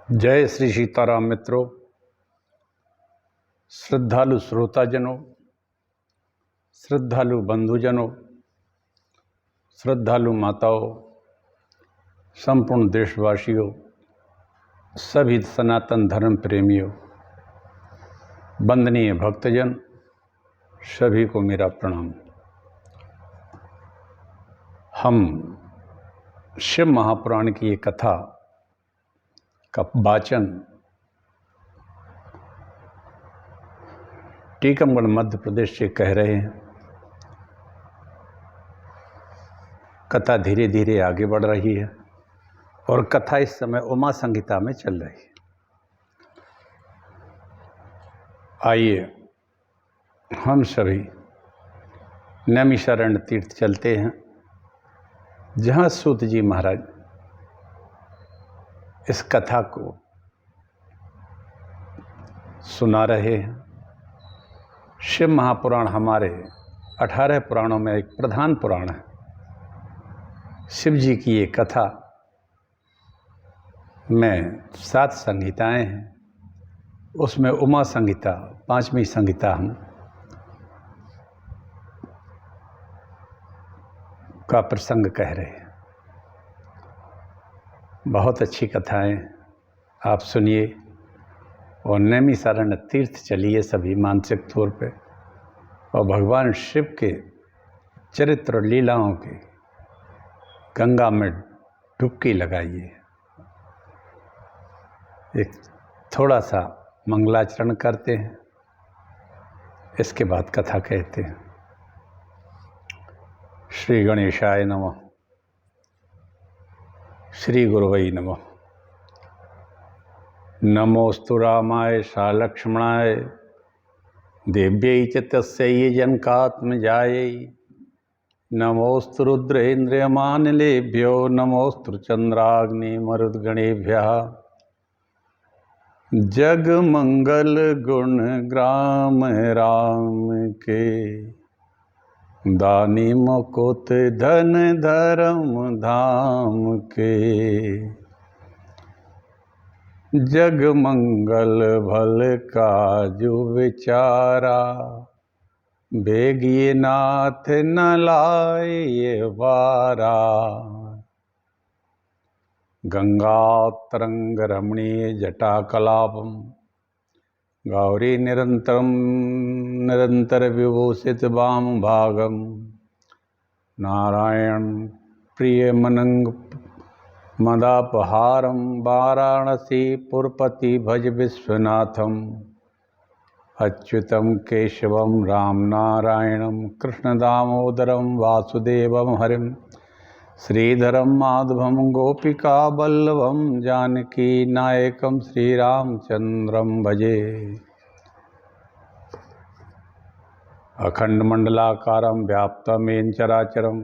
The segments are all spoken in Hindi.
जय श्री सीताराम मित्रों, श्रद्धालु श्रोताजनों, श्रद्धालु बंधुजनों, श्रद्धालु माताओं, संपूर्ण देशवासियों, सभी सनातन धर्म प्रेमियों, वंदनीय भक्तजन, सभी को मेरा प्रणाम। हम शिव महापुराण की ये कथा का वाचन टीकमगढ़ मध्य प्रदेश से कह रहे हैं। कथा धीरे धीरे आगे बढ़ रही है और कथा इस समय उमा संहिता में चल रही है। आइए हम सभी नैमिषारण्य तीर्थ चलते हैं, जहाँ सूत जी महाराज इस कथा को सुना रहे हैं। शिव महापुराण हमारे 18 पुराणों में एक प्रधान पुराण है। शिव जी की ये कथा में 7 संहिताएं हैं, उसमें उमा संहिता 5वीं संहिता हम का प्रसंग कह रहे हैं। बहुत अच्छी कथाएं आप सुनिए और नैमिषारण्य तीर्थ चलिए सभी मानसिक तौर पे, और भगवान शिव के चरित्र और लीलाओं की गंगा में डुबकी लगाइए। एक थोड़ा सा मंगलाचरण करते हैं, इसके बाद कथा कहते हैं। श्री गणेशाय नमः। श्री गुरुवै नमः। नमोस्तु रामाय लक्ष्मणाय देव्यै च तस्यै जनकात्मजायै। नमोस्तु रुद्रेन्द्रियमानिलेभ्यो नमोस्तु चन्द्राग्निमरुद्गणेभ्यः। जग मंगल गुण ग्राम राम के, दानी मुकुट धन धर्म धाम के। जग मंगल भल काजु विचारा, बेगिए नाथ न लाए वारा। गंगा तरंग रमणीय जटा कलापम, गौरी निरंतर विभूषित वाम भागम। नारायण प्रिय मनंग मदापहारम, वाराणसी पुरपति भज विश्वनाथम। अच्युतम केशवम राम नारायणम, कृष्ण दामोदरम वासुदेवम हरिम। श्रीधरम माधवम गोपिका वल्लभम, जानकी नायकम श्रीरामचंद्रम भजे। अखंड मंडलाकारं व्याप्तं येन चराचरं,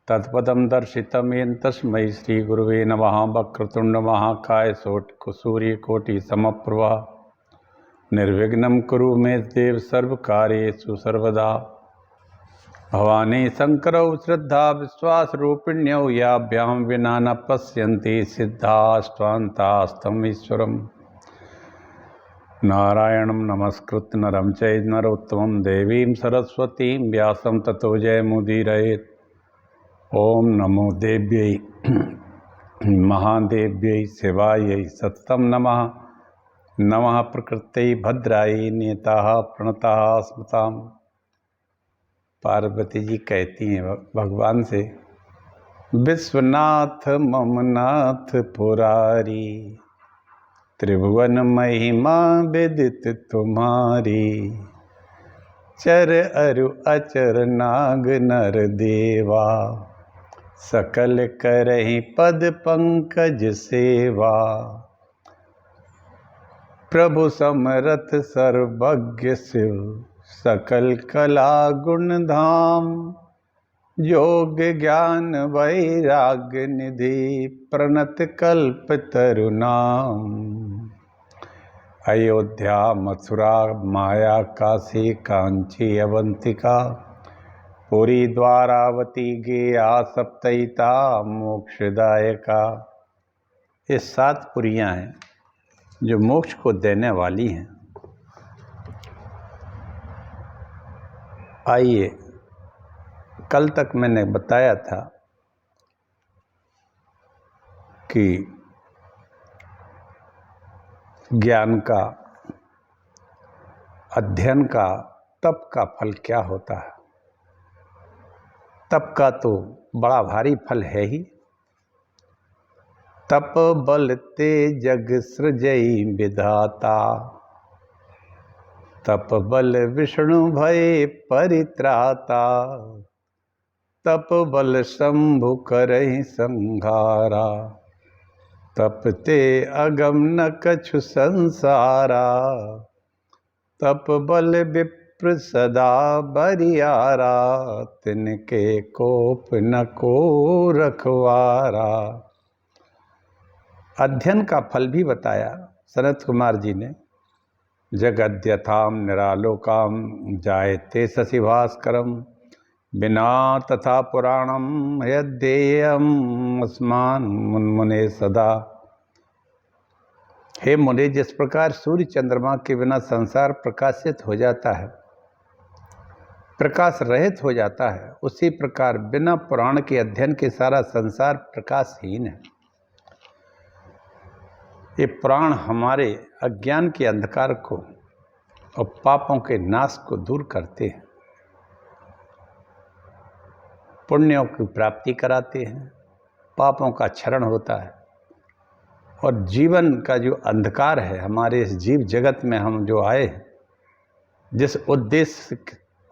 तत्पदं दर्शितं येन तस्मै श्री गुरुवे नमः। वक्रतुंड महाकाय सूर्यकोटि समप्रभा, निर्विघ्नं कुरु मे देव सर्वकार्येषु सर्वदा। भवानी शंकरौ श्रद्धा विश्वास रूपिण्यौ, याभ्यां विना न पश्यन्ति सिद्धास्त्वान्तास्तं ईश्वरम्। नारायणं नमस्कृत्य नरं चैव नरोत्तमं, देवीं सरस्वतीं व्यासं ततो जयमुदीरयेत्। ओम नमो देव्यै महादेव्यै शिवायै सततं नमः। नमः प्रकृत्यै भद्रायै, नियताः प्रणताः स्मृताम्। पार्वती जी कहती हैं भगवान से, विश्वनाथ ममनाथ पुरारी, त्रिभुवन महिमा विदित तुम्हारी। चर अरु अचर नाग नर देवा, सकल करहि पद पंकज सेवा। प्रभु समरथ सर्वज्ञ शिव, सकल कला गुण धाम। योग ज्ञान वैराग्य निधि, प्रणत कल्प तरुनाम। अयोध्या मथुरा माया काशी कांची अवंतिका, पुरी द्वारावती गेया सप्तैता मोक्षदायका। ये 7 पुरियां हैं जो मोक्ष को देने वाली हैं। आइए, कल तक मैंने बताया था कि ज्ञान का, अध्ययन का, तप का फल क्या होता है। तप का तो बड़ा भारी फल है ही। तप बल ते जग सृजई विधाता, तप बल विष्णु भय परित्राता, तप बल शंभु करहि संहारा, तप ते अगम न कछु संसारा, तप बल विप्र सदा बरियारा, तिनके कोप न को रखवारा। अध्ययन का फल भी बताया सनत कुमार जी ने। जगद्यथाम निरालोकाम जायते शशि भास्करम, बिना तथा पुराणम यद्येयम अस्मान मुनमुने सदा। हे मुने, जिस प्रकार सूर्य चंद्रमा के बिना संसार प्रकाशित हो जाता है, प्रकाश रहित हो जाता है, उसी प्रकार बिना पुराण के अध्ययन के सारा संसार प्रकाशहीन है। ये पुराण हमारे अज्ञान के अंधकार को और पापों के नाश को दूर करते हैं, पुण्यों की प्राप्ति कराते हैं, पापों का क्षरण होता है, और जीवन का जो अंधकार है, हमारे इस जीव जगत में हम जो आए हैं, जिस उद्देश्य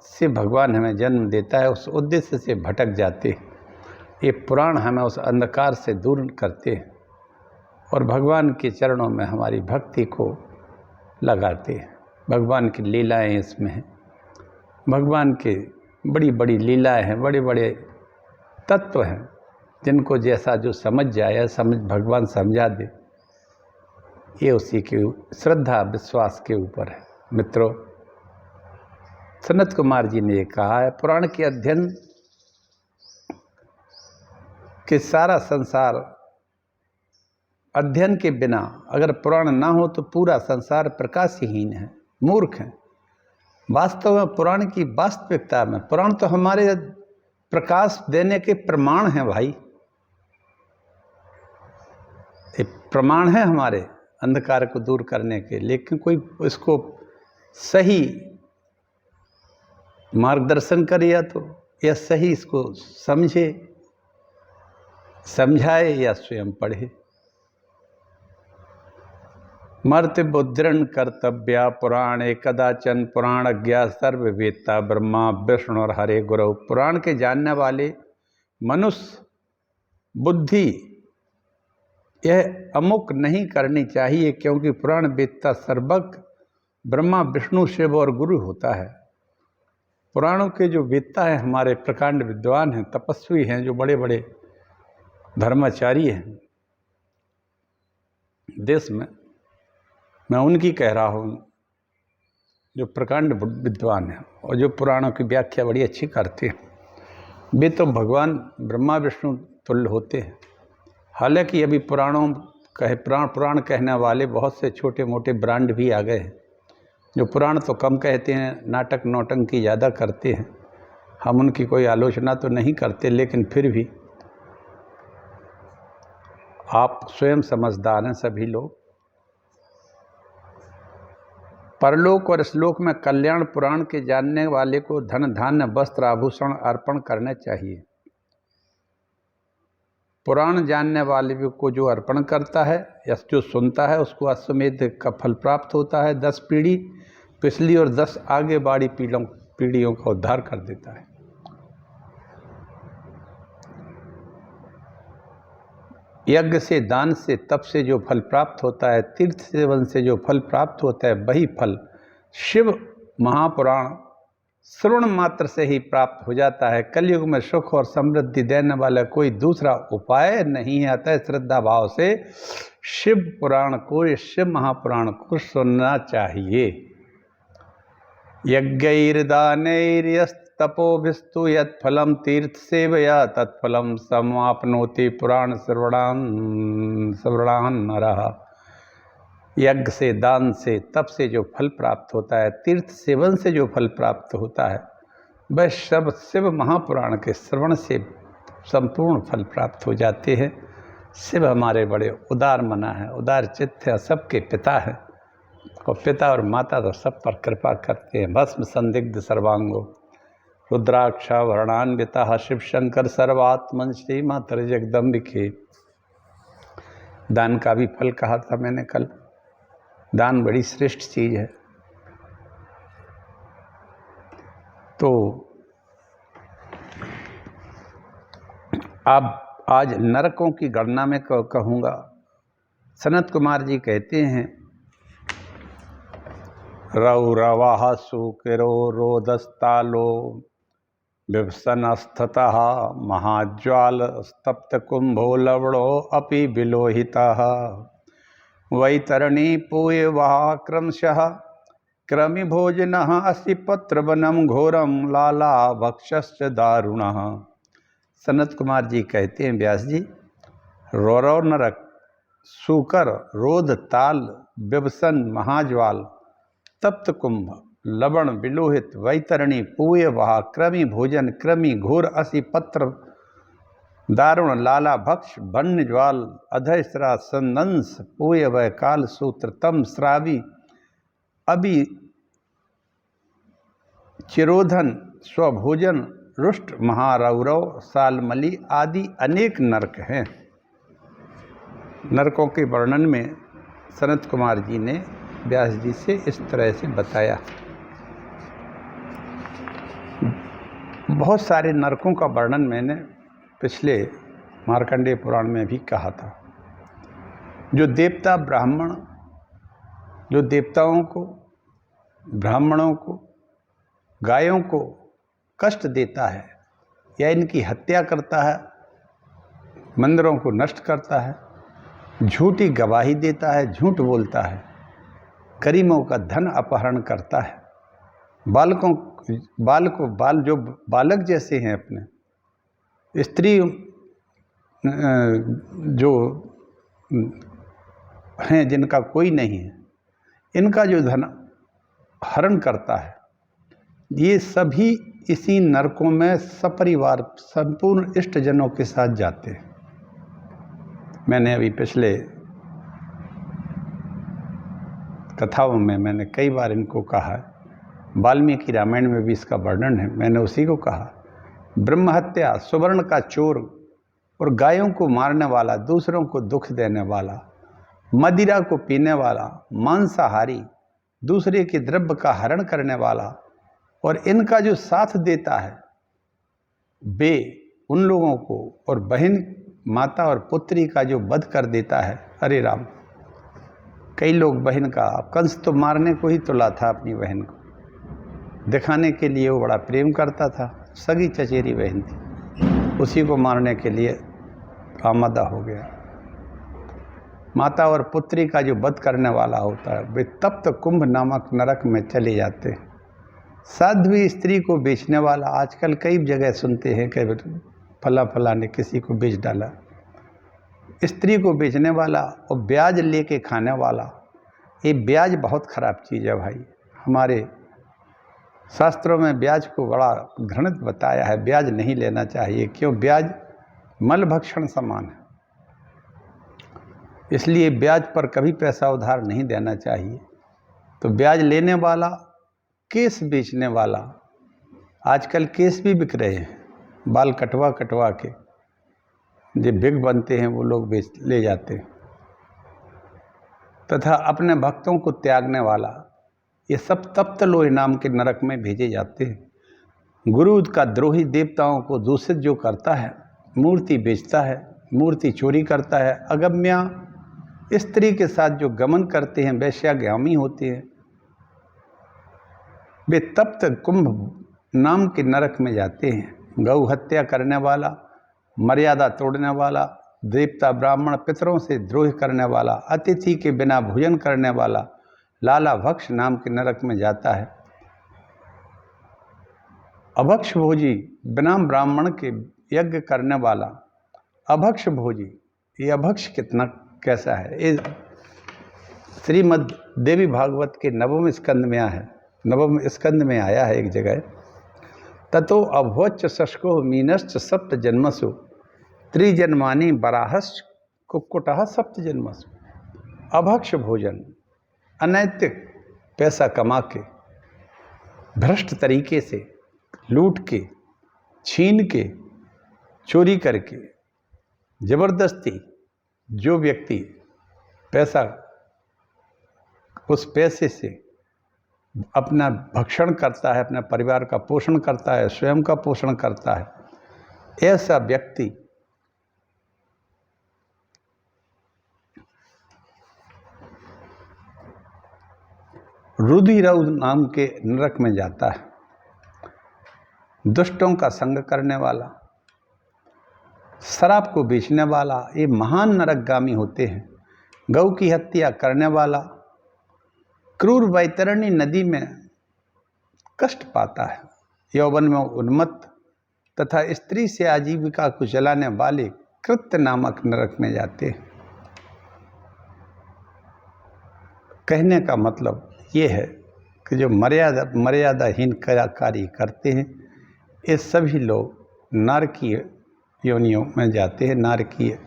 से भगवान हमें जन्म देता है, उस उद्देश्य से भटक जाते हैं। ये पुराण हमें उस अंधकार से दूर करते हैं और भगवान के चरणों में हमारी भक्ति को लगाते हैं। भगवान की लीलाएं इसमें हैं, भगवान के बड़ी बड़ी लीलाएं हैं, बड़े बड़े तत्व हैं, जिनको जैसा जो समझ जाए, समझ भगवान समझा दे, ये उसी के श्रद्धा विश्वास के ऊपर है। मित्रों, सनत कुमार जी ने ये कहा है, पुराण के अध्ययन के सारा संसार, अध्ययन के बिना अगर पुराण ना हो तो पूरा संसार प्रकाशहीन है, मूर्ख है। वास्तव में पुराण की वास्तविकता में, पुराण तो हमारे प्रकाश देने के प्रमाण हैं भाई। ये प्रमाण है हमारे अंधकार को दूर करने के, लेकिन कोई इसको सही मार्गदर्शन करे या सही इसको समझे, समझाए या स्वयं पढ़े। मर्त्य बुद्धिरण कर्तव्या पुराणे कदाचन पुराणज्ञा सर्ववेत्ता ब्रह्मा विष्णु और हरे गुरु। पुराण के जानने वाले मनुष्य बुद्धि यह अमुक नहीं करनी चाहिए, क्योंकि पुराण वेत्ता सर्वज्ञ ब्रह्मा विष्णु शिव और गुरु होता है। पुराणों के जो वेत्ता हैं, हमारे प्रकांड विद्वान हैं, तपस्वी हैं, जो बड़े बड़े धर्माचारी हैं देश में, मैं उनकी कह रहा हूँ, जो प्रकांड विद्वान हैं और जो पुराणों की व्याख्या बड़ी अच्छी करते हैं। वे तो भगवान ब्रह्मा विष्णु तुल्य होते हैं। हालांकि अभी पुराण कहने वाले बहुत से छोटे मोटे ब्रांड भी आ गए हैं, जो पुराण तो कम कहते हैं, नाटक नौटंकी ज़्यादा करते हैं। हम उनकी कोई आलोचना तो नहीं करते, लेकिन फिर भी आप स्वयं समझदार हैं सभी लोग। परलोक और श्लोक में कल्याण पुराण के जानने वाले को धन धान्य वस्त्र आभूषण अर्पण करने चाहिए। पुराण जानने वाले को जो अर्पण करता है या जो सुनता है, उसको अश्वमेध का फल प्राप्त होता है। 10 पीढ़ी पिछली और 10 आगे बाड़ी पीढ़ियों का उद्धार कर देता है। यज्ञ से, दान से, तप से जो फल प्राप्त होता है, तीर्थ सेवन से जो फल प्राप्त होता है, वही फल शिव महापुराण श्रवण मात्र से ही प्राप्त हो जाता है। कलयुग में सुख और समृद्धि देने वाला कोई दूसरा उपाय नहीं है। अतः श्रद्धा भाव से शिव पुराण को, शिव महापुराण को सुनना चाहिए। यज्ञैर्दानैर्यस्तपस्यैर्यज्ञ तपोभिस्तु यत्फलं तीर्थ सेवया तत्फलं समाप्नोति पुराण श्रवणान नरः। यज्ञ से, दान से, तप से जो फल प्राप्त होता है, तीर्थ सेवन से जो फल प्राप्त होता है, वह शिव महापुराण के श्रवण से संपूर्ण फल प्राप्त हो जाते हैं। शिव हमारे बड़े उदार मना है, उदार चित्त है, सबके पिता है, और पिता और माता तो सब पर कृपा करते हैं। भस्म संदिग्ध सर्वांगो रुद्राक्षा वर्णान्विता शिव शंकर सर्वात्मन श्री मातर जगदम्बिके। दान का भी फल कहा था मैंने कल। दान बड़ी श्रेष्ठ चीज है। तो अब आज नरकों की गणना में कहूँगा। सनत कुमार जी कहते हैं, रौरवाः सुकिरो रोदस्तालो विभसनस्ततः महाज्वाल स्तप्त कुंभो लवणो अपि विलोहितः वैतरणी पूयवाः क्रमशः क्रमि भोजनः अस्ति पत्रवनं घोरम लाला भक्षश्च दारुणः। सनत कुमार जी कहते हैं, व्यास जी, रौरव नरक, सूकर, रोध, ताल, विभसन, महाज्वाल, तप्त कुंभ, लवण, विलोहित, वैतरणी, पूयवाह, क्रमि भोजन, क्रमि, घोर, असि पत्र, दारुण, लाला भक्ष, वन्य ज्वाल, अधस्रा, संदंस, पूयवय, काल सूत्र, तम, श्रावी, अभी चिरोधन, स्वभोजन, रुष्ट, महारौरव, सालमली आदि अनेक नरक हैं। नरकों के वर्णन में सनत कुमार जी ने व्यास जी से इस तरह से बताया। बहुत सारे नरकों का वर्णन मैंने पिछले मार्कंडेय पुराण में भी कहा था। जो देवता ब्राह्मण, जो देवताओं को, ब्राह्मणों को, गायों को कष्ट देता है या इनकी हत्या करता है, मंदिरों को नष्ट करता है, झूठी गवाही देता है, झूठ बोलता है, गरीबों का धन अपहरण करता है, बाल जो बालक जैसे हैं अपने, स्त्री जो हैं जिनका कोई नहीं है, इनका जो धन हरण करता है, ये सभी इसी नरकों में सपरिवार संपूर्ण इष्टजनों के साथ जाते हैं। मैंने अभी पिछले कथाओं में मैंने कई बार इनको कहा है, वाल्मीकि रामायण में भी इसका वर्णन है, मैंने उसी को कहा। ब्रह्म हत्या, सुवर्ण का चोर और गायों को मारने वाला, दूसरों को दुख देने वाला, मदिरा को पीने वाला, मांसाहारी, दूसरे के द्रव्य का हरण करने वाला, और इनका जो साथ देता है वे उन लोगों को, और बहन, माता और पुत्री का जो वध कर देता है। अरे राम, कई लोग बहन का, कंस तो मारने को ही तुला था अपनी बहन को, दिखाने के लिए वो बड़ा प्रेम करता था, सगी चचेरी बहन थी, उसी को मारने के लिए आमादा हो गया। माता और पुत्री का जो वध करने वाला होता है वे तप्त कुंभ नामक नरक में चले जाते हैं। साध्वी स्त्री को बेचने वाला, आजकल कई जगह सुनते हैं कि फला ने किसी को बेच डाला, स्त्री को बेचने वाला और ब्याज लेके खाने वाला। ये ब्याज बहुत खराब चीज़ है भाई। हमारे शास्त्रों में ब्याज को बड़ा घृणित बताया है, ब्याज नहीं लेना चाहिए। क्यों? ब्याज मल भक्षण समान है, इसलिए ब्याज पर कभी पैसा उधार नहीं देना चाहिए। तो ब्याज लेने वाला, केस बेचने वाला, आजकल केस भी बिक रहे हैं, बाल कटवा कटवा के जो बिग बनते हैं वो लोग बेच ले जाते हैं। तथा अपने भक्तों को त्यागने वाला, ये सब तप्त लोहे नाम के नरक में भेजे जाते हैं। गुरु का द्रोही, देवताओं को दूषित जो करता है, मूर्ति बेचता है, मूर्ति चोरी करता है, अगम्या स्त्री के साथ जो गमन करते हैं, वैश्यागामी होते हैं, वे तप्त कुंभ नाम के नरक में जाते हैं। गौ हत्या करने वाला, मर्यादा तोड़ने वाला, देवता ब्राह्मण पितरों से द्रोह करने वाला, अतिथि के बिना भोजन करने वाला लाला भक्ष नाम के नरक में जाता है। अभक्ष भोजी, बिना ब्राह्मण के यज्ञ करने वाला अभक्ष भोजी। ये अभक्ष कितना कैसा है? ये श्रीमद् देवी भागवत के नवम स्कंद में आया है एक जगह। ततो अभोच्च शशको मीनश्च सप्त जन्मसु त्रिजन्मानि बराहश्च कुक्कुटः सप्त जन्मसु। अभक्ष भोजन, अनैतिक पैसा कमा के, भ्रष्ट तरीके से लूट के, छीन के, चोरी करके, जबरदस्ती जो व्यक्ति पैसा, उस पैसे से अपना भक्षण करता है, अपने परिवार का पोषण करता है, स्वयं का पोषण करता है, ऐसा व्यक्ति रुधिरऊ नाम के नरक में जाता है। दुष्टों का संग करने वाला, शराब को बेचने वाला, ये महान नरकगामी होते हैं। गौ की हत्या करने वाला क्रूर वैतरणी नदी में कष्ट पाता है। यौवन में उन्मत्त तथा स्त्री से आजीविका को चलाने वाले कृत्य नामक नरक में जाते हैं। कहने का मतलब ये है कि जो मर्यादाहीन कार्य करते हैं, ये सभी लोग नारकीय योनियों में जाते हैं। नारकीय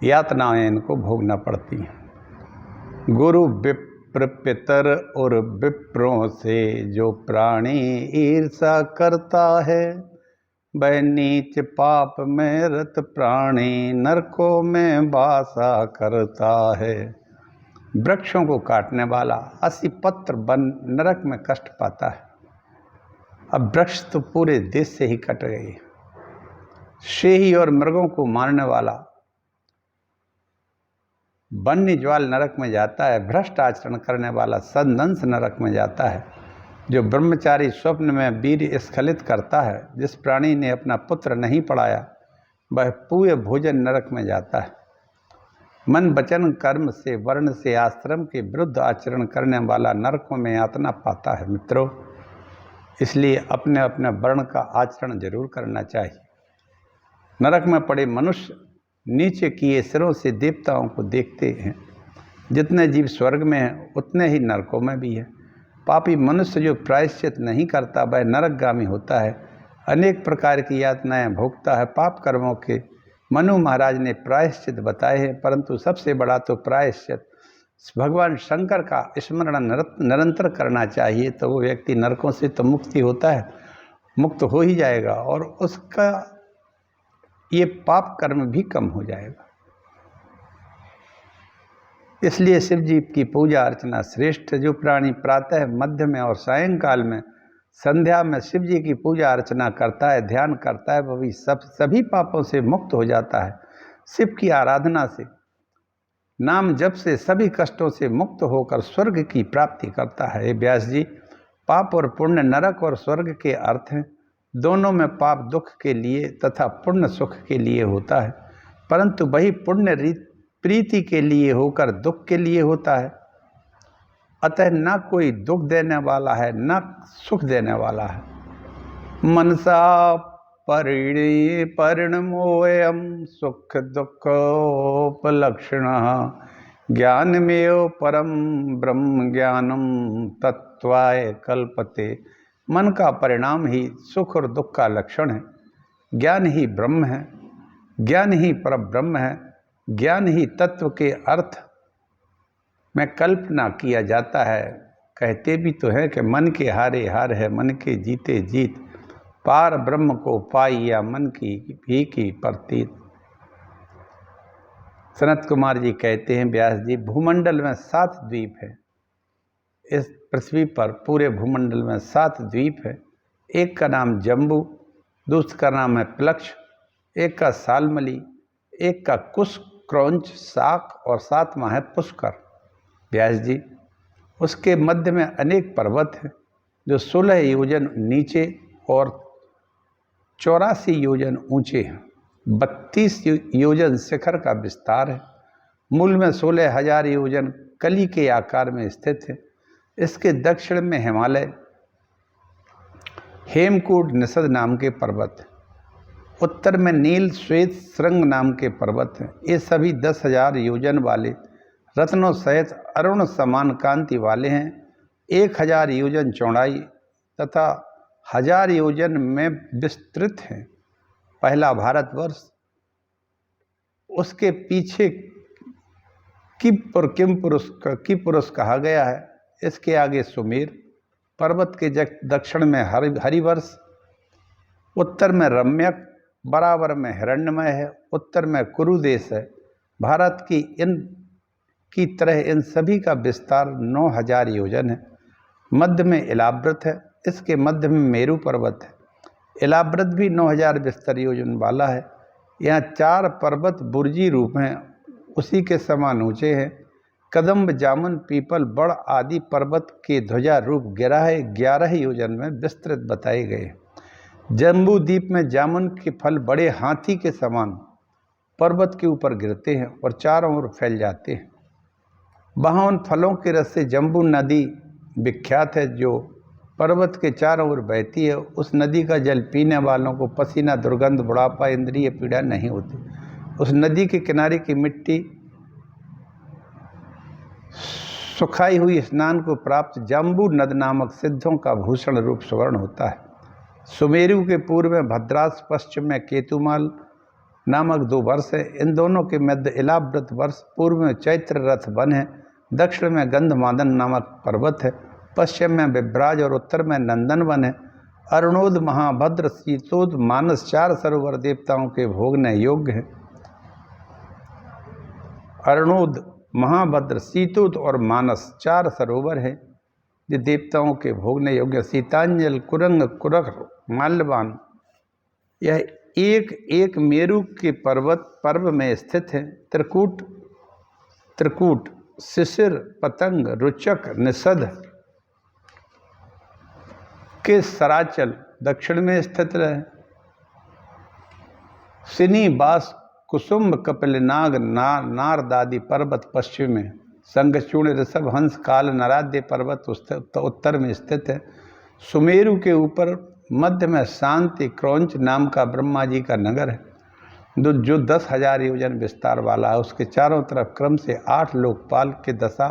यातनाएं इनको भोगना पड़ती हैं। गुरु विप्र पितर और विप्रों से जो प्राणी ईर्षा करता है, वह नीच पाप में रत प्राणी नरकों में वासा करता है। वृक्षों को काटने वाला 80 पत्र वन नरक में कष्ट पाता है। अब वृक्ष तो पूरे देश से ही कट गए। शेही और मृगों को मारने वाला वन्य ज्वाल नरक में जाता है। भ्रष्ट आचरण करने वाला सदंश नरक में जाता है। जो ब्रह्मचारी स्वप्न में वीर स्खलित करता है, जिस प्राणी ने अपना पुत्र नहीं पढ़ाया, वह पूरे भोजन नरक में जाता है। मन वचन कर्म से, वर्ण से, आश्रम के विरुद्ध आचरण करने वाला नरकों में यातना पाता है। मित्रों, इसलिए अपने अपने वर्ण का आचरण जरूर करना चाहिए। नरक में पड़े मनुष्य नीचे किए सिरों से देवताओं को देखते हैं। जितने जीव स्वर्ग में हैं, उतने ही नरकों में भी हैं। पापी मनुष्य जो प्रायश्चित नहीं करता, वह नरकगामी होता है। अनेक प्रकार की यातनाएं भोगता है। पाप कर्मों के मनु महाराज ने प्रायश्चित बताए हैं, परंतु सबसे बड़ा तो प्रायश्चित भगवान शंकर का स्मरण निरंतर करना चाहिए। तो वो व्यक्ति नरकों से तो मुक्ति होता है, मुक्त हो ही जाएगा, और उसका ये पाप कर्म भी कम हो जाएगा। इसलिए शिव जी की पूजा अर्चना श्रेष्ठ। जो प्राणी प्रातः, मध्य में और सायंकाल में, संध्या में शिव जी की पूजा अर्चना करता है, ध्यान करता है, वह भी सभी पापों से मुक्त हो जाता है। शिव की आराधना से, नाम जप से सभी कष्टों से मुक्त होकर स्वर्ग की प्राप्ति करता है। हे व्यास जी, पाप और पुण्य, नरक और स्वर्ग के अर्थ हैं। दोनों में पाप दुख के लिए तथा पुण्य सुख के लिए होता है, परंतु वही पुण्य प्रीति के लिए होकर दुख के लिए होता है। अतः न कोई दुख देने वाला है, न सुख देने वाला है। मनसा परिणमोऽयं सुख दुःखोपलक्षणः ज्ञानमेव परम ब्रह्म ज्ञानम तत्वाय कल्पते। मन का परिणाम ही सुख और दुख का लक्षण है। ज्ञान ही ब्रह्म है, ज्ञान ही परब्रह्म है, ज्ञान ही तत्व के अर्थ में कल्पना किया जाता है। कहते भी तो है कि मन के हारे हार है, मन के जीते जीत, पार ब्रह्म को पाई या मन की भी की प्रतीत। सनत कुमार जी कहते हैं, व्यास जी, भूमंडल में 7 द्वीप है। इस पृथ्वी पर पूरे भूमंडल में 7 द्वीप है। एक का नाम जम्बू, दूसरे का नाम है प्लक्ष, एक का सालमली, एक का कुश, क्रौंच, शाक, और 7वां है पुष्कर। व्यास जी, उसके मध्य में अनेक पर्वत हैं जो 16 योजन नीचे और 84 योजन ऊंचे हैं। 32 योजन शिखर का विस्तार है। मूल में 16,000 योजन कली के आकार में स्थित है। इसके दक्षिण में हिमालय, हेमकूट निषद नाम के पर्वत हैं। उत्तर में नील श्वेत श्रृंग नाम के पर्वत हैं। ये सभी 10,000 योजन वाले रत्नों सहित अरुण समान कांति वाले हैं। 1,000 योजन चौड़ाई तथा 1,000 योजन में विस्तृत हैं। पहला भारतवर्ष, उसके पीछे किपुरुष कहा गया है। इसके आगे सुमेर, पर्वत के दक्षिण में हरिवर्ष, उत्तर में रम्यक, बराबर में हिरण्यमय है, उत्तर में कुरु देश है। भारत की तरह इन सभी का विस्तार 9,000 योजन है। मध्य में इलाव्रत है, इसके मध्य में मेरु पर्वत है। इलाव्रत भी 9,000 विस्तर योजन वाला है। यहाँ 4 पर्वत बुर्जी रूप हैं, उसी के समान ऊंचे हैं। कदम्ब, जामुन, पीपल, बड़ आदि पर्वत के ध्वजा रूप 11 योजन में विस्तृत बताए गए। जम्बू द्वीप में जामुन के फल बड़े हाथी के समान पर्वत के ऊपर गिरते हैं और चारों ओर फैल जाते हैं। वहाँ उन फलों के रस से जम्बू नदी विख्यात है, जो पर्वत के चारों ओर बहती है। उस नदी का जल पीने वालों को पसीना, दुर्गंध, बुढ़ापा, इंद्रिय पीड़ा नहीं होती। उस नदी के किनारे की मिट्टी सुखाई हुई स्नान को प्राप्त जम्बू नद नामक सिद्धों का भूषण रूप सुवर्ण होता है। सुमेरु के पूर्व में भद्रास, पश्चिम में केतुमाल नामक 2 वर्ष है। इन दोनों के मध्य इलाव्रत वर्ष, पूर्व में चैत्र रथ वन है, दक्षिण में गंधमादन नामक पर्वत है, पश्चिम में विभ्राज और उत्तर में नंदन वन है। अरुणोद, महाभद्र, शीतोद, मानस 4 सरोवर देवताओं के भोगने योग्य है। अरुणोद, महाभद्र, शीतोद और मानस 4 सरोवर हैं जो देवताओं के भोगने योग्य। सीतांजल, कुरंग, कुरख, माल्यवान, यह एक मेरु के पर्व में स्थित है। त्रिकूट, शिशिर, पतंग, रुचक, निषद के सराचल दक्षिण में स्थित रहे। सिनी, बास, कुसुम, कपिलनाग, नारदादि पर्वत पश्चिम में, संघचूर्ण, ऋषभ, हंस, काल, नराद्य पर्वत उत्तर में स्थित है। सुमेरु के ऊपर मध्य में शांति क्रौंच नाम का ब्रह्मा जी का नगर है, जो 10,000 योजन विस्तार वाला है। उसके चारों तरफ क्रम से 8 लोकपाल के दशा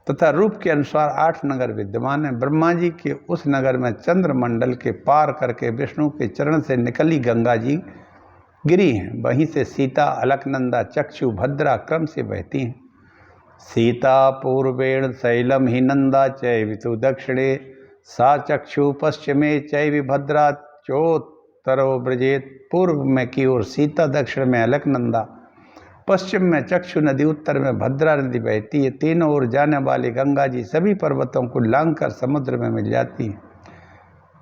तथा रूप के अनुसार 8 नगर विद्यमान हैं। ब्रह्मा जी के उस नगर में चंद्रमंडल के पार करके विष्णु के चरण से निकली गंगा जी गिरी हैं। वहीं से सीता, अलकनंदा, चक्षु, भद्रा क्रम से बहती हैं। सीता पूर्वेण शैलम ही नंदा चैवितु दक्षिणे, सा चक्षु पश्चिमे चैवि भद्रा चोत्तरो ब्रजेत। पूर्व में की ओर सीता, दक्षिण में अलकनंदा, पश्चिम में चक्षु नदी, उत्तर में भद्रा नदी बहती है। तीनों ओर जाने वाली गंगा जी सभी पर्वतों को लांघकर समुद्र में मिल जाती है।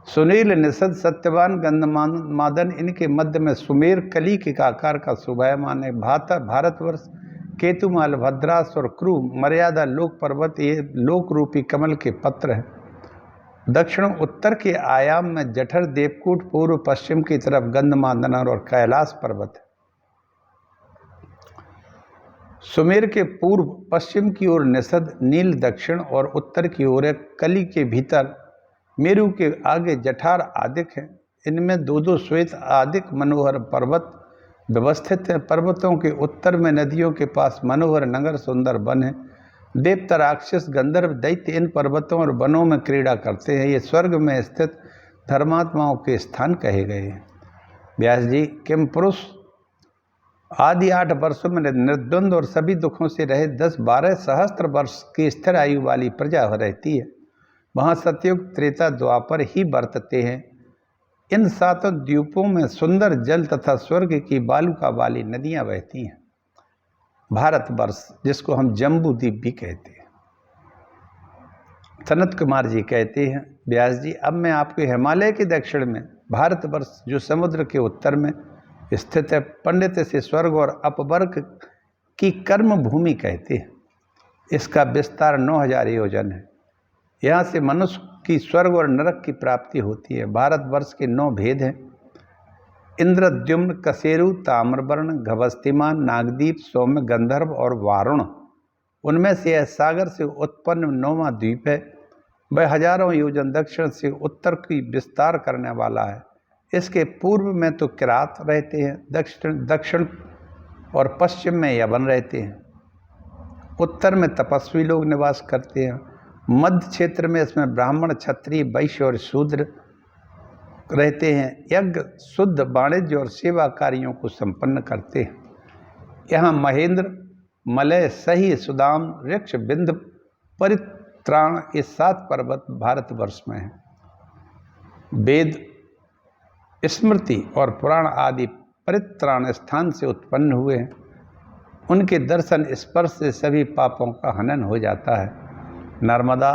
सुनील, निषद, सत्यवान, गंधमादन, इनके मध्य में सुमेर कली के आकार का शोभायमान है। भारतवर्ष, केतुमाल, भद्रास और क्रू मर्यादा लोक पर्वत, ये लोक रूपी कमल के पत्र हैं। दक्षिण उत्तर के आयाम में जठर, देवकूट, पूर्व पश्चिम की तरफ गंधमादन और कैलाश पर्वत है। सुमेर के पूर्व पश्चिम की ओर निषद, नील दक्षिण और उत्तर की ओर है। कली के भीतर मेरु के आगे जठार आदिक है। इनमें 2-2 श्वेत आदिक मनोहर पर्वत व्यवस्थित हैं। पर्वतों के उत्तर में नदियों के पास मनोहर नगर, सुंदर वन है। देवता, राक्षस, गंधर्व, दैत्य इन पर्वतों और वनों में क्रीड़ा करते हैं। ये स्वर्ग में स्थित धर्मात्माओं के स्थान कहे गए हैं। व्यास जी, किम पुरुष आदि 8 वर्षों में निर्द्वंद और सभी दुखों से रहे 10-12 सहस्त्र वर्ष की स्थिर आयु वाली प्रजा रहती है। वहाँ सतयुग, त्रेता, द्वापर ही बरतते हैं। इन 7 द्वीपों में सुंदर जल तथा स्वर्ग की बालुका वाली नदियाँ बहती हैं। भारतवर्ष, जिसको हम जम्बू द्वीप भी कहते हैं। सनत कुमार जी कहते हैं, व्यास जी, अब मैं आपके हिमालय के दक्षिण में भारतवर्ष, जो समुद्र के उत्तर में स्थित है, पंडित इसे स्वर्ग और अपवर्ग की कर्म भूमि कहते हैं। इसका विस्तार 9,000 योजन है। यहाँ से मनुष्य की स्वर्ग और नरक की प्राप्ति होती है। भारतवर्ष के 9 भेद हैं: इंद्रद्युम्न, कसेरु, ताम्रवर्ण, गभस्तिमान, नागदीप, सौम्य, गंधर्व और वारुण। उनमें से यह सागर से उत्पन्न 9वां द्वीप है। वह हजारों योजन दक्षिण से उत्तर की विस्तार करने वाला है। इसके पूर्व में तो किरात रहते हैं, दक्षिण और पश्चिम में यवन रहते हैं, उत्तर में तपस्वी लोग निवास करते हैं, मध्य क्षेत्र में इसमें ब्राह्मण, क्षत्रिय, वैश्य और शूद्र रहते हैं। यज्ञ, शुद्ध वाणिज्य और सेवा कार्यों को संपन्न करते हैं। यहाँ महेंद्र, मलय, सही, सुदाम, ऋक्ष, बिंद, परित्राण ये 7 पर्वत भारतवर्ष में हैं। वेद, स्मृति और पुराण आदि परित्राण स्थान से उत्पन्न हुए हैं। उनके दर्शन स्पर्श से सभी पापों का हनन हो जाता है। नर्मदा,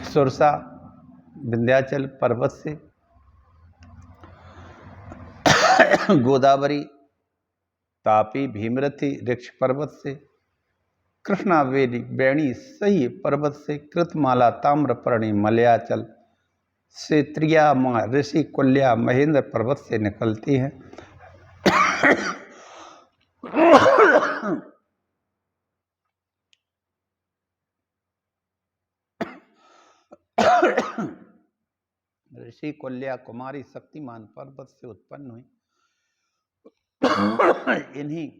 सुरसा, विंध्याचल पर्वत से, गोदावरी, तापी, भीमरथी ऋक्ष पर्वत से, कृष्णावेरी, बेणी, सही पर्वत से, कृतमाला, ताम्रपर्णी, मलयाचल से, त्रियामा, ऋषि कुल्या, महेंद्र पर्वत से निकलती हैं। ऋषि कुल्या कुमारी शक्तिमान पर्वत से उत्पन्न हुई। इन्हीं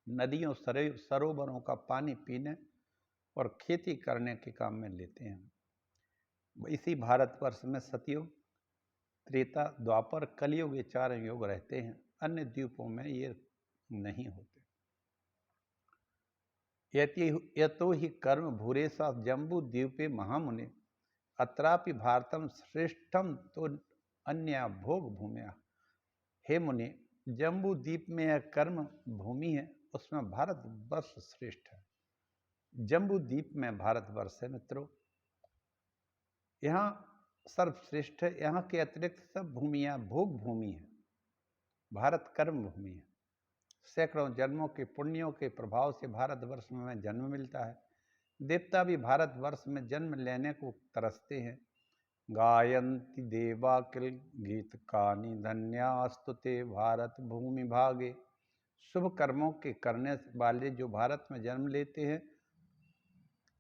नदियों, सरोवरों का पानी पीने और खेती करने के काम में लेते हैं। इसी भारतवर्ष में सतयुग, त्रेता, द्वापर, कलयुग ये 4 युग रहते हैं। अन्य द्वीपों में ये नहीं होते। यतो ही कर्म भूरेशा जम्बू द्वीपे महामुनि अत्रापि भारतम श्रेष्ठम तो अन्य भोग भूमिया। हे मुनि, जम्बू द्वीप में यह कर्म भूमि है, उसमें भारतवर्ष श्रेष्ठ है। जम्बू द्वीप में भारतवर्ष है मित्रों, यहाँ सर्वश्रेष्ठ है। यहाँ के अतिरिक्त सब भूमियाँ भोग भूमि है, भारत कर्म भूमि है। सैकड़ों जन्मों के पुण्यों के प्रभाव से भारतवर्ष में जन्म मिलता है। देवता भी भारतवर्ष में जन्म लेने को तरसते हैं। गायन्ति देवा किल गीत कानि धन्यास्तुते भारत भूमि भागे। शुभ कर्मों के करने वाले जो भारत में जन्म लेते हैं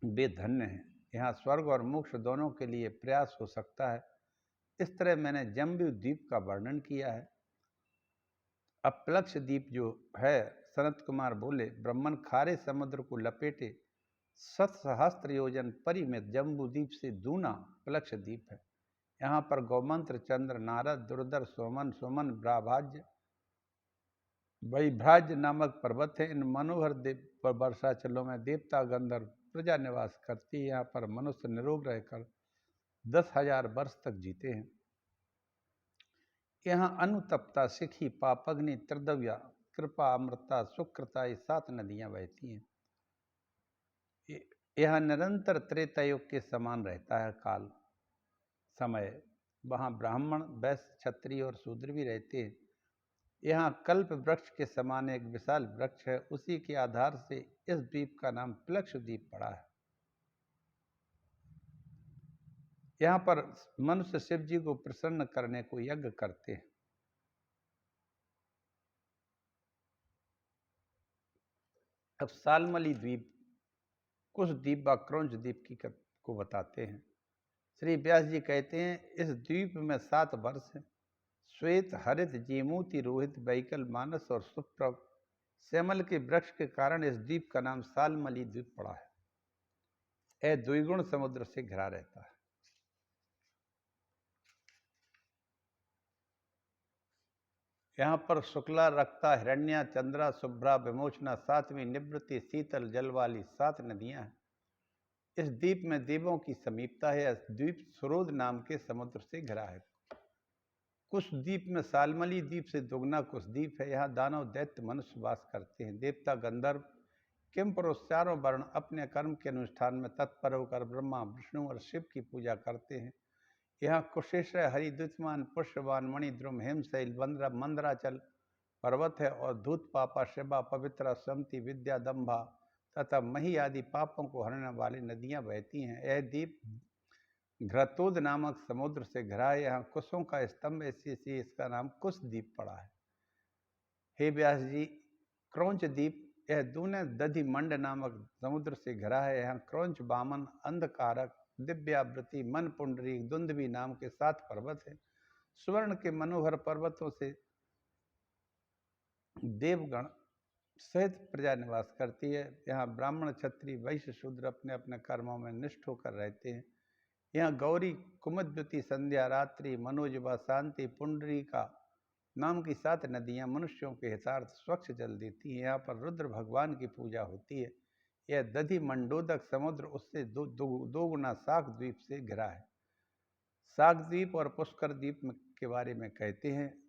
वे धन्य हैं। यहाँ स्वर्ग और मोक्ष दोनों के लिए प्रयास हो सकता है। इस तरह मैंने जम्बू द्वीप का वर्णन किया है। अपलक्ष द्वीप जो है, सनत कुमार बोले, ब्रह्मन खारे समुद्र को लपेटे 7 सहस्त्र योजन परि में जम्बू द्वीप से दूना प्लक्ष द्वीप है। यहाँ पर गौमंत्र, चंद्र, नारद, दुर्धर, सोमन, सुमन, ब्राभाज्य, वैभ्राज्य नामक पर्वत है। इन मनोहर वर्षाचलों में देवता, गंधर्व, प्रजा निवास करती है। यहाँ पर मनुष्य निरोग रहकर 10,000 वर्ष तक जीते हैं। यहाँ अनुतप्ता, सिखी, पापग्नि, त्रिदव्या, कृपा, अमृता, सुकृता ये 7 नदियाँ बहती हैं। यह निरंतर त्रेतायुग के समान रहता है काल समय। वहाँ ब्राह्मण, वैश्य, क्षत्रिय और शूद्र भी रहते हैं। यहाँ कल्प वृक्ष के समान एक विशाल वृक्ष है। उसी के आधार से इस द्वीप का नाम प्लक्ष द्वीप पड़ा है। यहाँ पर मनुष्य शिव जी को प्रसन्न करने को यज्ञ करते हैं। अब सालमली द्वीप, कुश द्वीप व क्रौंच द्वीप को बताते हैं। श्री व्यास जी कहते हैं, इस द्वीप में 7 वर्ष हैं। श्वेत, हरित, जीमूति, रोहित, बैकल, मानस और सुप्रभ श्यामल के वृक्ष के कारण इस द्वीप का नाम सालमली द्वीप पड़ा है। यह द्विगुण समुद्र से घिरा रहता है। यहाँ पर शुक्ला, रक्ता, हिरण्या, चंद्रा, शुभ्रा, विमोचना, 7वीं निवृत्ति, शीतल जल वाली 7 नदियां हैं। इस द्वीप में देवों की समीपता है। इस द्वीप सुरोध नाम के समुद्र से घिरा है। कुश द्वीप में सालमली द्वीप से दुगना कुश द्वीप है। यहाँ दानव, दैत्य, मनुष्य वास करते हैं। देवता, गंधर्व, किंपुरुष चारों वर्ण अपने कर्म के अनुष्ठान में तत्पर होकर ब्रह्मा, विष्णु और शिव की पूजा करते हैं। यहाँ कुशेश्वर, हरिद्युतिमान, पुष्यवान, मणिद्रुम, हेमशैल, मंदराचल पर्वत है और धूत, पापा, शिवा, पवित्रा, समति, विद्या, दंभा तथा मही आदि पापों को हरने वाली नदियां बहती हैं। यह द्वीप घृतोद नामक समुद्र से घिरा है। यहाँ कुशों का स्तंभ, इसी इसका नाम कुश द्वीप पड़ा है। हे व्यास जी, क्रौंच द्वीप यह दूने दधि मंड नामक समुद्र से घिरा है। यहाँ क्रौंच, वामन, अंधकारक, दिव्यावृति, मन पुंडरीक, दुंदुभी नाम के 7 पर्वत हैं। स्वर्ण के मनोहर पर्वतों से देवगण सहित प्रजा निवास करती है। यहाँ ब्राह्मण, क्षत्रिय, वैश्य, शूद्र अपने अपने कर्मों में निष्ठ होकर रहते हैं। यहाँ गौरी, कुमुद्युति, संध्या, रात्रि, मनोजवा, शांति, पुंडरीका नाम की 7 नदियाँ मनुष्यों के हितार्थ स्वच्छ जल देती हैं। यहाँ पर रुद्र भगवान की पूजा होती है। यह दधि मंडोदक समुद्र उससे दो गुना साक द्वीप से घिरा है। साक द्वीप और पुष्कर द्वीप के बारे में कहते हैं,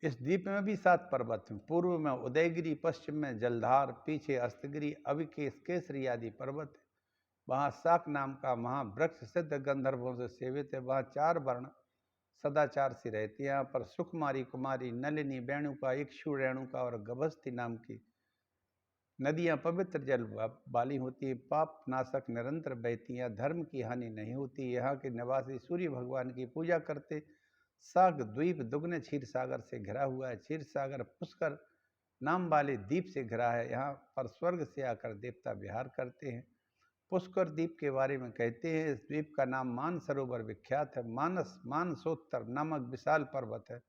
इस द्वीप में भी 7 पर्वत हैं। पूर्व में उदयगिरी, पश्चिम में जलधार, पीछे अस्तगिरी, अविकेश, केसरी आदि पर्वत है। वहाँ साक नाम का महावृक्ष सिद्ध गंधर्वों से सेवित है। वहाँ 4 वर्ण सदाचार से रहते हैं। यहाँ पर सुकुमारी, कुमारी, नलिनी, वेणुका, इक्षु, रेणुका और गभस्ती नाम की नदियाँ पवित्र जल वाली होती है। पाप नाशक निरंतर बहती हैं। धर्म की हानि नहीं होती। यहाँ के निवासी सूर्य भगवान की पूजा करते। साग द्वीप दुगने क्षीर सागर से घिरा हुआ है। क्षीर सागर पुष्कर नाम वाले द्वीप से घिरा है। यहाँ पर स्वर्ग से आकर देवता विहार करते हैं। पुष्कर द्वीप के बारे में कहते हैं, इस द्वीप का नाम मान सरोवर विख्यात है। मानसोत्तर नामक विशाल पर्वत है।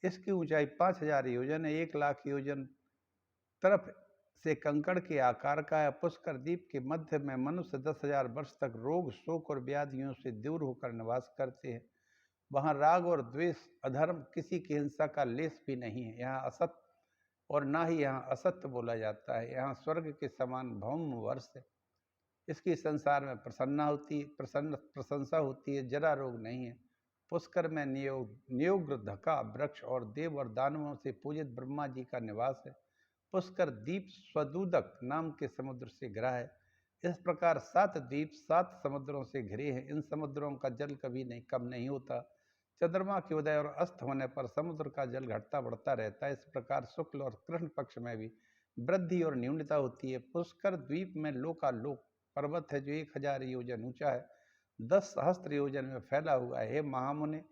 इसकी ऊंचाई 5000 योजन है। 1 लाख योजन तरफ से कंकड़ के आकार का है। पुष्कर द्वीप के मध्य में मनुष्य 10,000 वर्ष तक रोग, शोक और व्याधियों से दूर होकर निवास करते हैं। वहाँ राग और द्वेष, अधर्म, किसी की हिंसा का लेस भी नहीं है। यहाँ असत्य और ना ही यहाँ असत्य बोला जाता है। यहाँ स्वर्ग के समान भौम वर्ष है। इसकी संसार में प्रशंसा होती है। जरा रोग नहीं है। पुष्कर में नियोग्रधका वृक्ष और देव और दानवों से पूजित ब्रह्मा जी का निवास है। पुष्कर द्वीप स्वदूदक नाम के समुद्र से घिरा है। इस प्रकार 7 द्वीप 7 समुद्रों से घिरे हैं। इन समुद्रों का जल कभी नहीं कम नहीं होता। चंद्रमा के उदय और अस्त होने पर समुद्र का जल घटता बढ़ता रहता है। इस प्रकार शुक्ल और कृष्ण पक्ष में भी वृद्धि और न्यूनता होती है। पुष्कर द्वीप में लोकालोक पर्वत है जो 1000 योजन ऊंचा है, 10 सहस्त्र योजन में फैला हुआ है। हे महामुनि,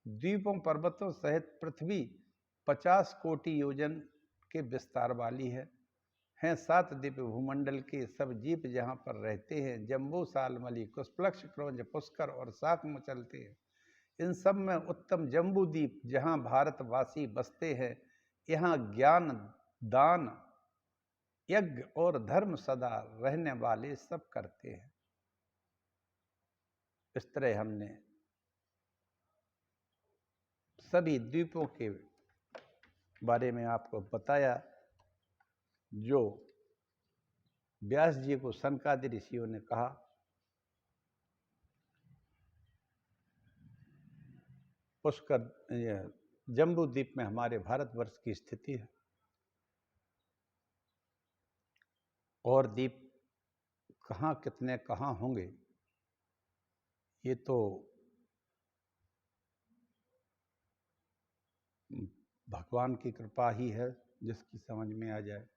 द्वीपों पर्वतों सहित पृथ्वी 50 कोटि योजन के विस्तार वाली है। 7 दिव्य भूमंडल के सब जीव जहाँ पर रहते हैं। जम्बू, सालमली, कुशप्लक्ष, क्रौंच, पुष्कर और शाक में चलते हैं। इन सब में उत्तम जम्बू द्वीप जहाँ भारतवासी बसते हैं। यहाँ ज्ञान, दान, यज्ञ और धर्म सदा रहने वाले सब करते हैं। इस तरह हमने सभी द्वीपों के बारे में आपको बताया जो व्यास जी को सनकादि ऋषियों ने कहा। पुष्कर जम्बू द्वीप में हमारे भारतवर्ष की स्थिति है। और द्वीप कहाँ कितने कहाँ होंगे ये तो भगवान की कृपा ही है जिसकी समझ में आ जाए।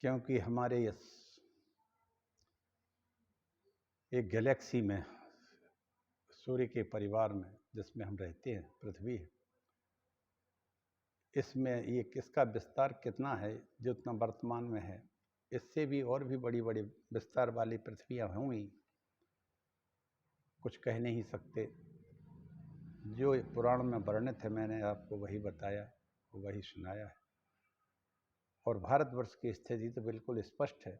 क्योंकि हमारे इस एक गैलेक्सी में, सूर्य के परिवार में जिसमें हम रहते हैं, पृथ्वी है, इसमें ये किसका विस्तार कितना है जितना वर्तमान में है, इससे भी और भी बड़ी बड़ी विस्तार वाली पृथ्वियाँ होंगी, कुछ कह नहीं सकते। जो पुराण में वर्णित है मैंने आपको वही बताया, वही सुनाया है। और भारतवर्ष की स्थिति तो बिल्कुल स्पष्ट है।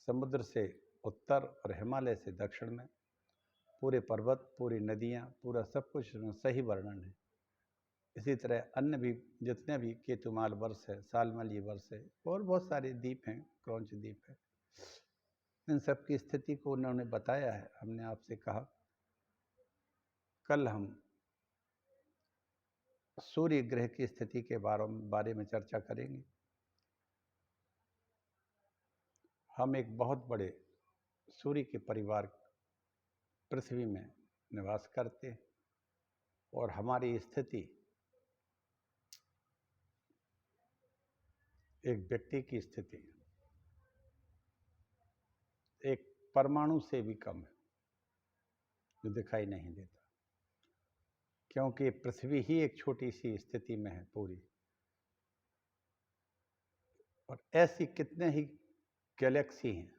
समुद्र से उत्तर और हिमालय से दक्षिण में पूरे पर्वत, पूरी नदियाँ, पूरा सब कुछ सही वर्णन है। इसी तरह अन्य भी जितने भी केतुमाल वर्ष है, सालमली वर्ष है और बहुत सारे द्वीप हैं, क्रौंच द्वीप है, इन सब की स्थिति को उन्होंने बताया है। हमने आपसे कहा कल हम सूर्य ग्रह की स्थिति के बारे में चर्चा करेंगे। हम एक बहुत बड़े सूर्य के परिवार पृथ्वी में निवास करते हैं और हमारी स्थिति एक व्यक्ति की स्थिति एक परमाणु से भी कम है जो दिखाई नहीं देता, क्योंकि पृथ्वी ही एक छोटी सी स्थिति में है पूरी। और ऐसी कितने ही गैलेक्सी हैं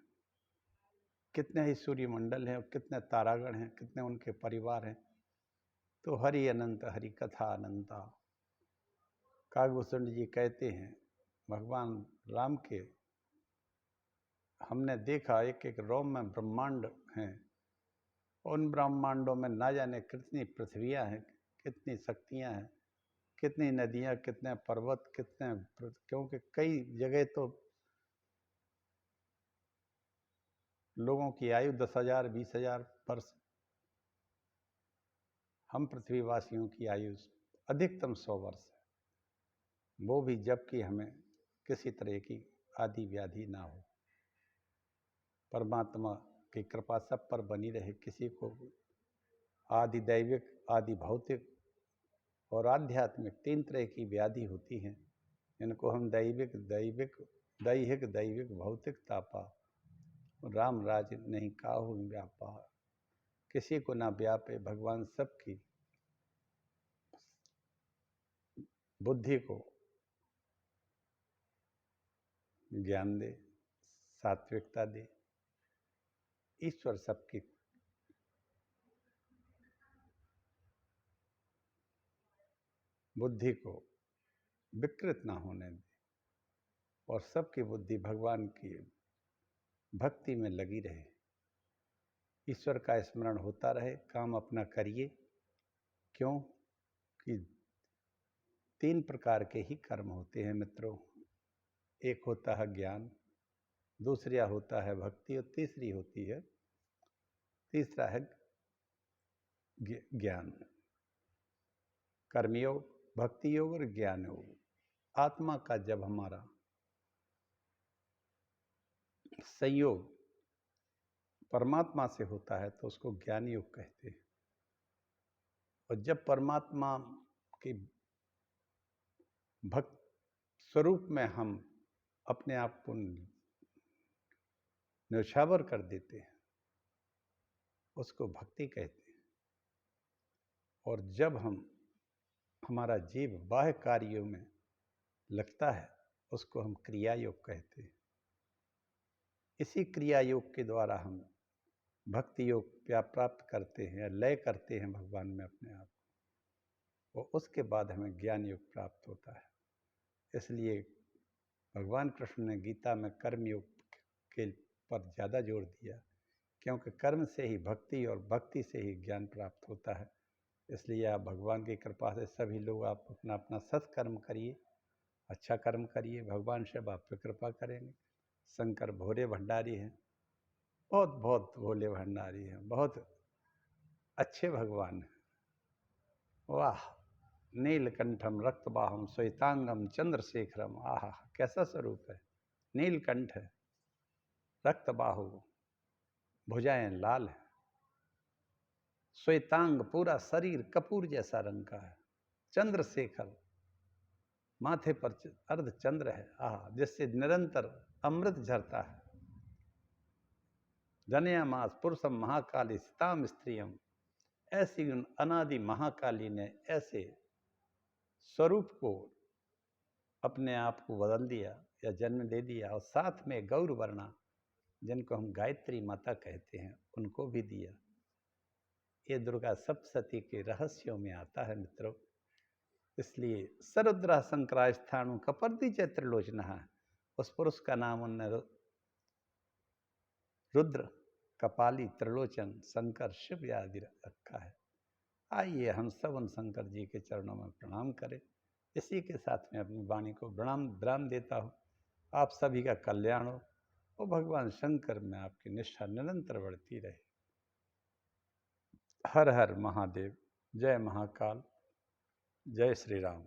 कितने ही सूर्यमंडल हैं और कितने तारागण हैं, कितने उनके परिवार हैं। तो हरि अनंत हरि कथा अनंता। काकभूषण जी कहते हैं भगवान राम के हमने देखा एक एक रोम में ब्रह्मांड हैं। उन ब्रह्मांडों में ना जाने कितनी पृथ्वियाँ हैं, कितनी शक्तियाँ हैं, कितनी नदियाँ, कितने पर्वत, क्योंकि कई जगह तो लोगों की आयु 10,000 20,000 वर्ष, हम पृथ्वीवासियों की आयु अधिकतम 100 वर्ष है। वो भी जबकि हमें किसी तरह की आदि व्याधि ना हो। परमात्मा की कृपा सब पर बनी रहे। किसी को आदि दैविक, आदि भौतिक और आध्यात्मिक 3 तरह की व्याधि होती हैं। इनको हम दैहिक भौतिक तापा राम राज नहीं काहू व्यापा। किसी को ना व्यापे, भगवान सबकी बुद्धि को ज्ञान दे, सात्विकता दे। ईश्वर सबकी बुद्धि को विकृत ना होने दे और सबकी बुद्धि भगवान की भक्ति में लगी रहे। ईश्वर का स्मरण होता रहे, काम अपना करिए। क्यों कि 3 प्रकार के ही कर्म होते हैं मित्रों। एक होता है ज्ञान, दूसरा होता है भक्ति और तीसरा है ज्ञान। कर्मयोग, भक्ति योग और ज्ञान योग। आत्मा का जब हमारा संयोग परमात्मा से होता है तो उसको ज्ञान योग कहते हैं। और जब परमात्मा की भक्त स्वरूप में हम अपने आप को न्यौछावर कर देते हैं, उसको भक्ति कहते हैं। और जब हमारा जीव बाह्य कार्यों में लगता है, उसको हम क्रिया योग कहते हैं। इसी क्रिया योग के द्वारा हम भक्ति योग प्राप्त करते हैं, लय करते हैं भगवान में अपने आप को, और उसके बाद हमें ज्ञान योग प्राप्त होता है। इसलिए भगवान कृष्ण ने गीता में कर्म योग के पर ज़्यादा जोर दिया, क्योंकि कर्म से ही भक्ति और भक्ति से ही ज्ञान प्राप्त होता है। इसलिए आप भगवान की कृपा से सभी लोग आप अपना अपना सत्कर्म करिए, अच्छा कर्म करिए, भगवान से आप पे कृपा करेंगे। शंकर भोले भंडारी हैं, बहुत भोले भंडारी हैं, बहुत अच्छे भगवान हैं। वाह! नीलकंठम रक्तबाहम श्वेतांगम चंद्रशेखरम। आहा, कैसा स्वरूप है! नीलकंठ है, रक्तबाहु, भुजाएं लाल है, श्वेतांग पूरा शरीर कपूर जैसा रंग का है, चंद्रशेखर माथे पर अर्धचंद्र है, आहा, जिससे निरंतर अमृत झरता है। जनयामास पुरुषम महाकाली स्ताम स्त्रियम। ऐसी अनादि महाकाली ने ऐसे स्वरूप को अपने आप को बदल दिया या जन्म दे दिया, और साथ में गौर वर्णा जिनको हम गायत्री माता कहते हैं उनको भी दिया। ये दुर्गा सप्तशती के रहस्यों में आता है मित्रों। इसलिए सरुद्र शंकरास्थाणु कपर्दी चैत्रलोचना, उस पुरुष का नाम उनने रुद्र, कपाली, त्रिलोचन, शंकर, शिव आदि रखा है। आइए हम सब उन शंकर जी के चरणों में प्रणाम करें। इसी के साथ में अपनी वाणी को विराम देता हूँ। आप सभी का कल्याण हो और भगवान शंकर में आपकी निष्ठा निरंतर बढ़ती रहे। हर हर महादेव। जय महाकाल। जय श्री राम।